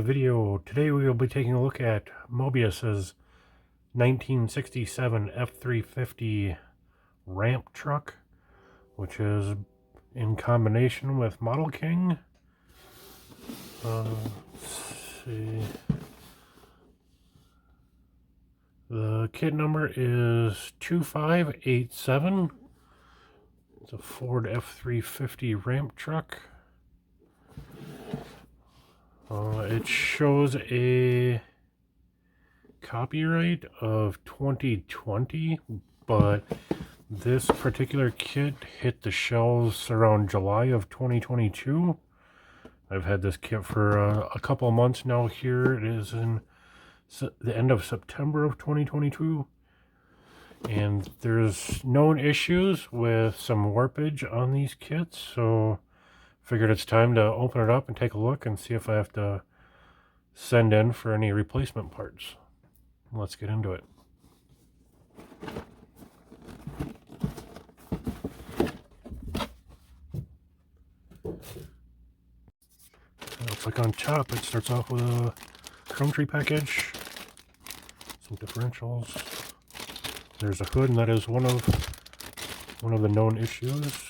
the video. Today we will be taking a look at Moebius's 1967 F350 Ramptruck, which is in combination with Model King. Let's see. The kit number is 2587. It's a Ford F350 Ramptruck. It shows a copyright of 2020, but this particular kit hit the shelves around July of 2022. I've had this kit for a couple of months now here. It is in the end of September of 2022. And there's known issues with some warpage on these kits, so figured it's time to open it up and take a look and see if I have to send in for any replacement parts. Let's get into it. Looks like on top it starts off with a chrome tree package, some differentials. There's a hood, and that is one of the known issues.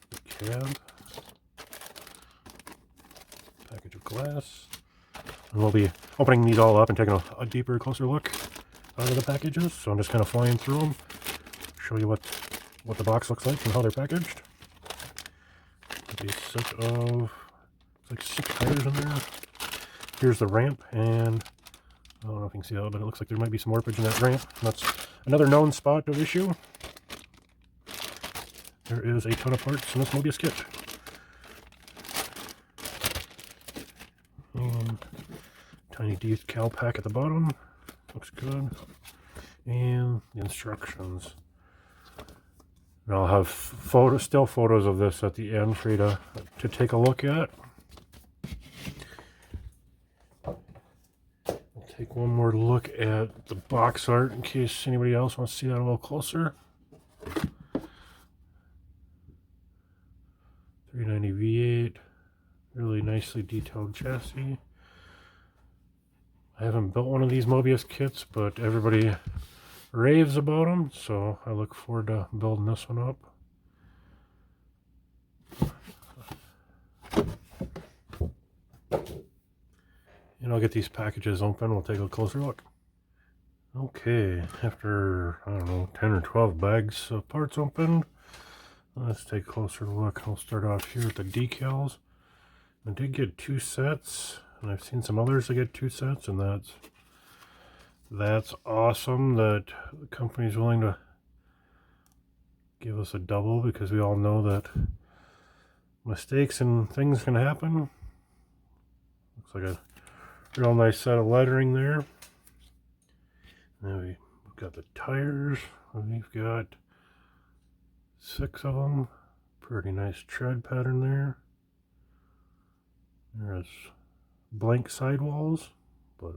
The cab, package of glass, and we'll be opening these all up and taking a deeper, closer look out of the packages. So I'm just kind of flying through them, show you what the box looks like and how they're packaged. A set of like 6 tires in there. Here's the ramp, and I don't know if you can see that, but it looks like there might be some warpage in that ramp. That's another known spot of issue. There is a ton of parts in this Moebius kit. And tiny decal pack at the bottom. Looks good. And the instructions. And I'll have still photos of this at the end for you to take a look at. Take one more look at the box art in case anybody else wants to see that a little closer. 390 V8, really nicely detailed chassis. I haven't built one of these Moebius kits, but everybody raves about them, so I look forward to building this one up. And I'll get these packages open. We'll take a closer look. Okay, after, I don't know, 10 or 12 bags of parts opened, let's take a closer look. I'll start off here with the decals. I did get 2 sets, and I've seen some others that get 2 sets, and that's awesome that the company's willing to give us a double, because we all know that mistakes and things can happen. Looks like a real nice set of lettering there. Now we've got the tires. We've got 6 of them. Pretty nice tread pattern there. There's blank sidewalls, but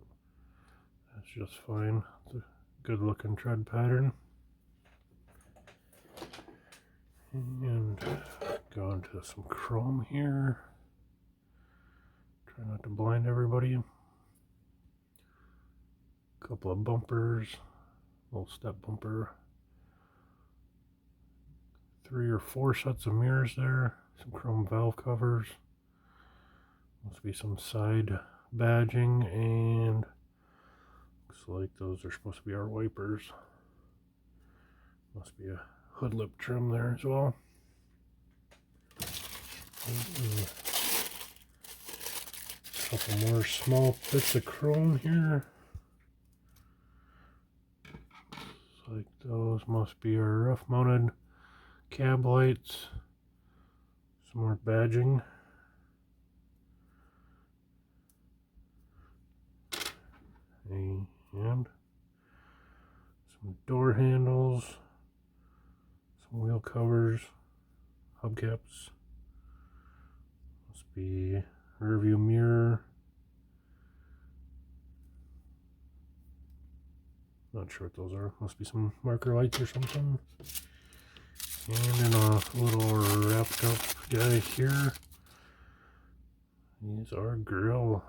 that's just fine. It's a good looking tread pattern. And go into some chrome here. Try not to blind everybody. Couple of bumpers, little step bumper, 3 or 4 sets of mirrors there, some chrome valve covers, must be some side badging, and looks like those are supposed to be our wipers. Must be a hood lip trim there as well. Couple more small bits of chrome here. Like those must be our rough mounted cab lights. Some more badging. And some door handles. Some wheel covers. Hubcaps. Must be rear view mirror. Not sure what those are. Must be some marker lights or something. And then a little wrapped up guy here. These are grill.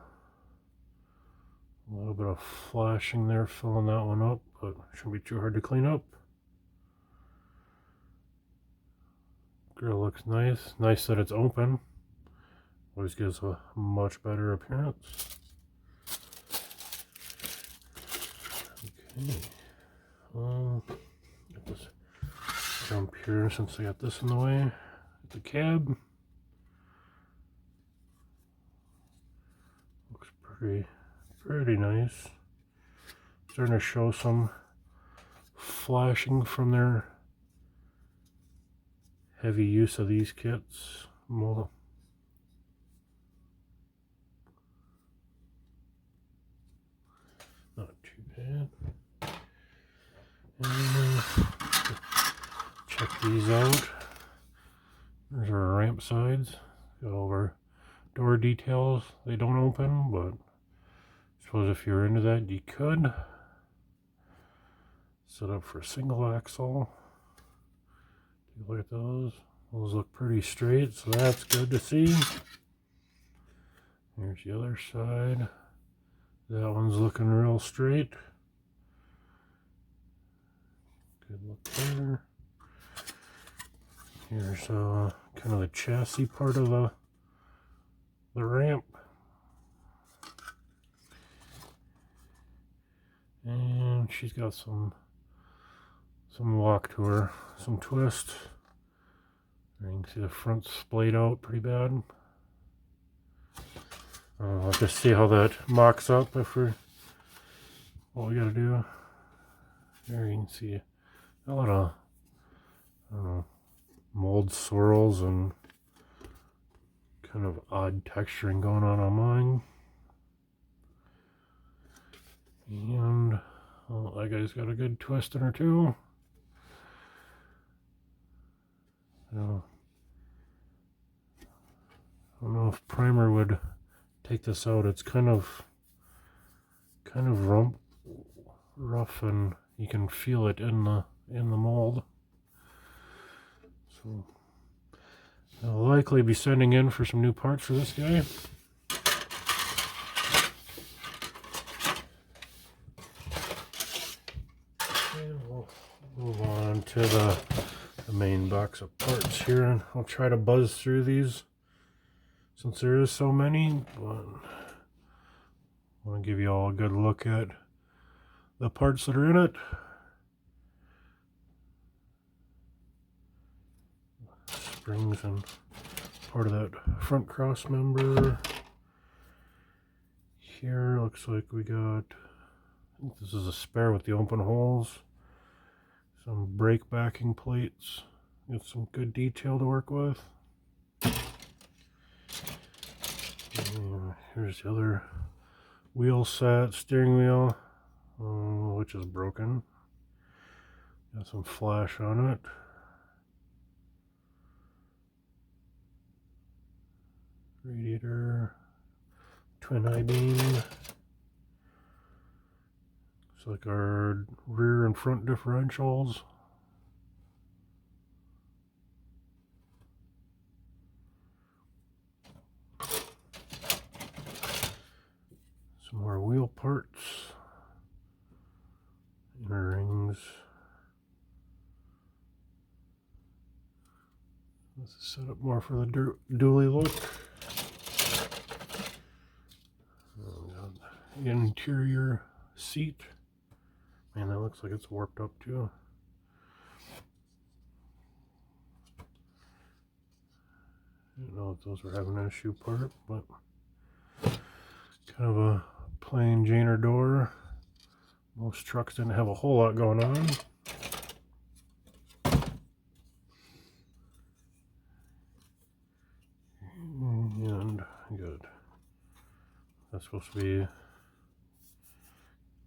A little bit of flashing there, filling that one up, but shouldn't be too hard to clean up. Grill looks nice. Nice that it's open. Always gives a much better appearance. Okay. Get this jump here since I got this in the way. Get the cab. Looks pretty nice. Starting to show some flashing from their heavy use of these kits. Not too bad. And check these out. There's our ramp sides. Got all our door details. They don't open, but I suppose if you're into that, you could. Set up for single axle. Take a look at those. Those look pretty straight, so that's good to see. Here's the other side. That one's looking real straight. Good look there. Here's kind of the chassis part of the ramp. And she's got some walk to her, some twist. You can see the front's splayed out pretty bad. I'll just see how that mocks up after what we gotta do. There you can see a lot of, I don't know, mold swirls and kind of odd texturing going on mine. And well, that guy's got a good twist in her too. I don't know if primer would take this out. It's kind of rough, and you can feel it in the mold. So I'll likely be sending in for some new parts for this guy. And we'll move on to the main box of parts here, and I'll try to buzz through these since there is so many, but I want to give you all a good look at the parts that are in it. Springs and part of that front cross member. Here looks like we got, I think this is a spare with the open holes. Some brake backing plates. Got some good detail to work with. And here's the other wheel set, steering wheel, which is broken. Got some flash on it. Radiator, twin I-beam. Looks like our rear and front differentials. Some more wheel parts, inner rings. This is set up more for the dually look. Interior seat. Man, that looks like it's warped up too. I didn't know if those were having an issue part, but kind of a plain Janer door. Most trucks didn't have a whole lot going on. And good. That's supposed to be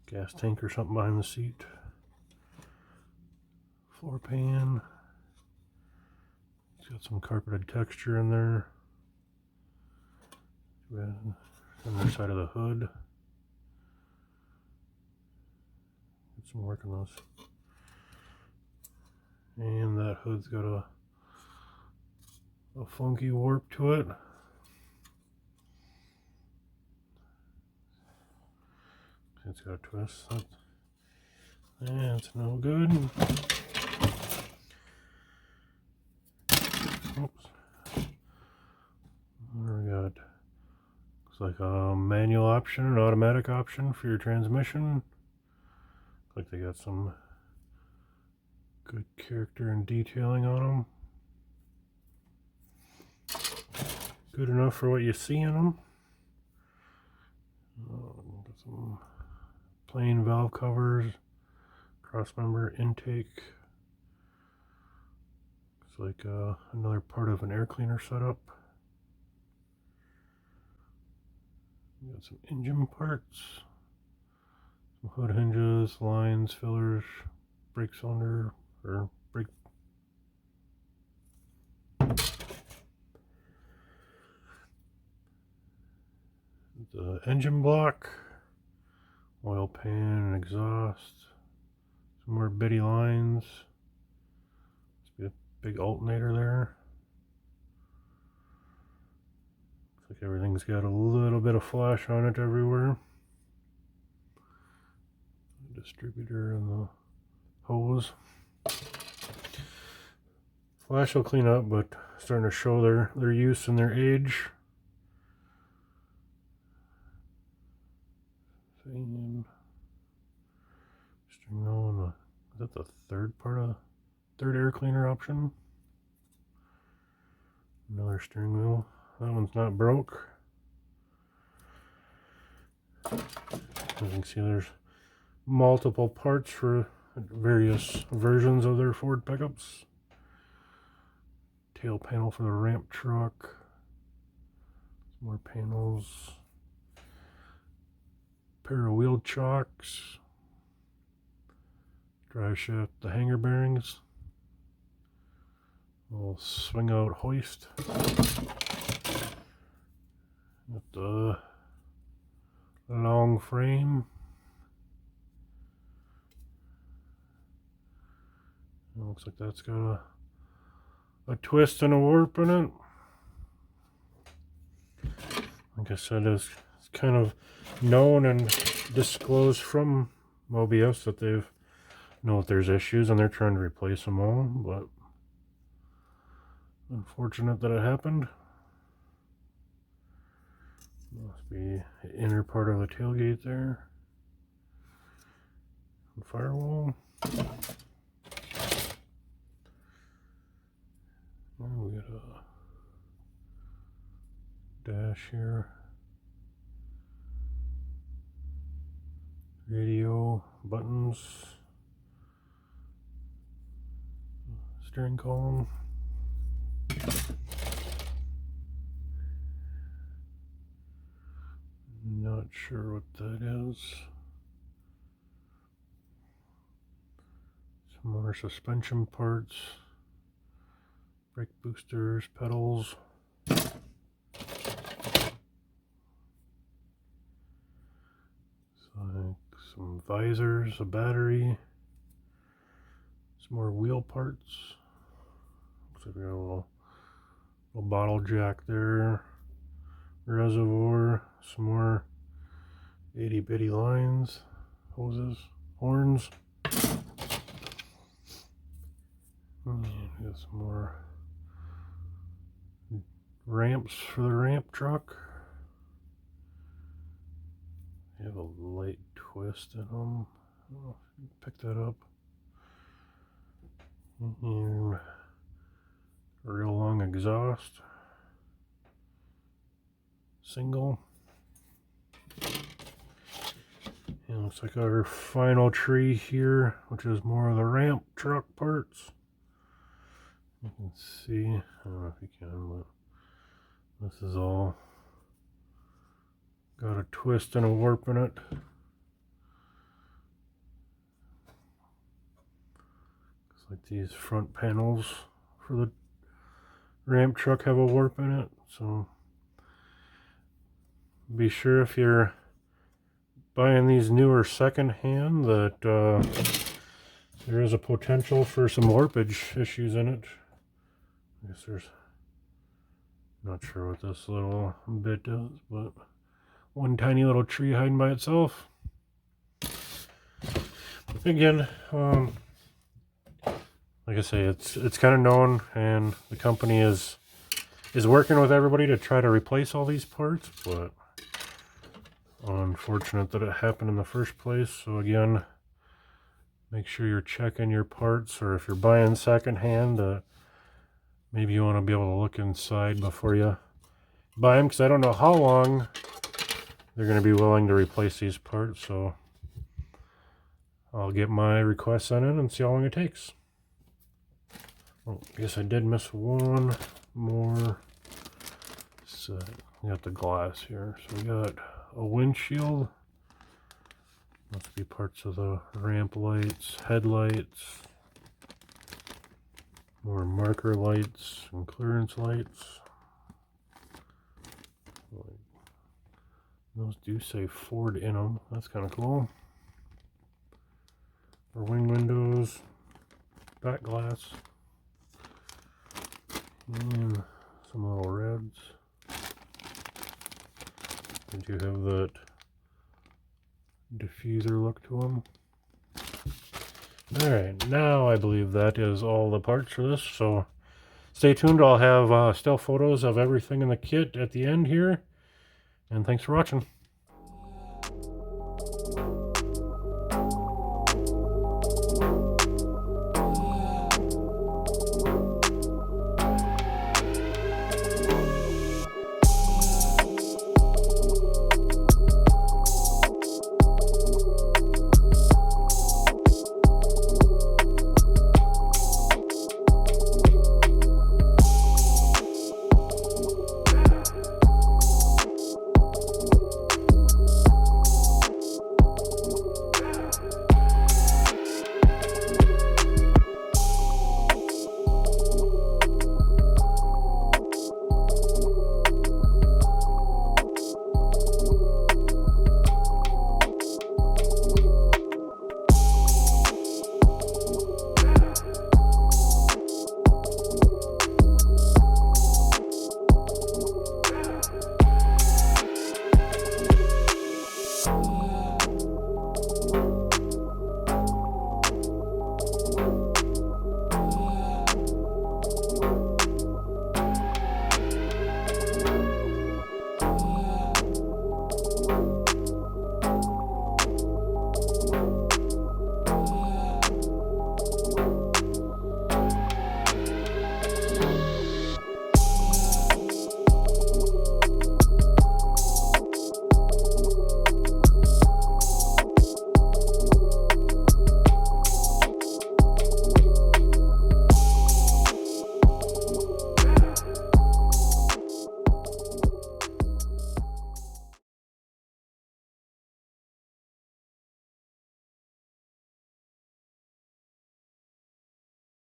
gas tank or something behind the seat. Floor pan. It's got some carpeted texture in there. Other side of the hood. Get some work on those. And that hood's got a funky warp to it. It's got a twist. That's no good. Oops. What do we got? Looks like a manual option, an automatic option for your transmission. Looks like they got some good character and detailing on them. Good enough for what you see in them. Got some plain valve covers, cross-member intake. Looks like another part of an air cleaner setup. Got some engine parts, some hood hinges, lines, fillers, brake cylinder, or brake. The engine block, oil pan and exhaust, some more bitty lines. Must be a big alternator there. Looks like everything's got a little bit of flash on it everywhere. The distributor and the hose. Flash will clean up, but starting to show their use and their age. String on is that the third air cleaner option? Another steering wheel. That one's not broke. As you can see, there's multiple parts for various versions of their Ford pickups. Tail panel for the Ramptruck. Some more panels. Pair of wheel chocks. Drive shaft, the hanger bearings. Little swing out hoist. Got the long frame. It looks like that's got a twist and a warp in it. Like I said, it's kind of known and disclosed from Moebius that they've know that there's issues and they're trying to replace them all, but unfortunate that it happened. Must be the inner part of the tailgate there. And firewall. And we got a dash here. Radio, buttons, steering column. Not sure what that is. Some more suspension parts, brake boosters, pedals. Some visors, a battery, some more wheel parts. Looks like we got a little bottle jack there, reservoir, some more itty bitty lines, hoses, horns. And we got some more ramps for the Ramptruck. They have a light twist in them. I don't know if you can pick that up. And a real long exhaust. Single. And looks like our final tree here, which is more of the Ramptruck parts. You can see, I don't know if you can, but this is all got a twist and a warp in it. Looks like these front panels for the Ramptruck have a warp in it, so be sure if you're buying these newer secondhand that there is a potential for some warpage issues in it. I guess there's, not sure what this little bit does, but one tiny little tree hiding by itself. Again, like I say, it's kind of known, and the company is working with everybody to try to replace all these parts, but unfortunate that it happened in the first place. So again, make sure you're checking your parts, or if you're buying secondhand, maybe you want to be able to look inside before you buy them, because I don't know how long they're going to be willing to replace these parts. So I'll get my request sent in and see how long it takes. Oh, I guess I did miss one more set. We got the glass here. So we got a windshield. Must be parts of the ramp lights, headlights, more marker lights and clearance lights. Those do say Ford in them. That's kind of cool. Our wing windows, back glass, and some little reds. Did you have that diffuser look to them? Alright, now I believe that is all the parts for this, so stay tuned. I'll have still photos of everything in the kit at the end here, and thanks for watching.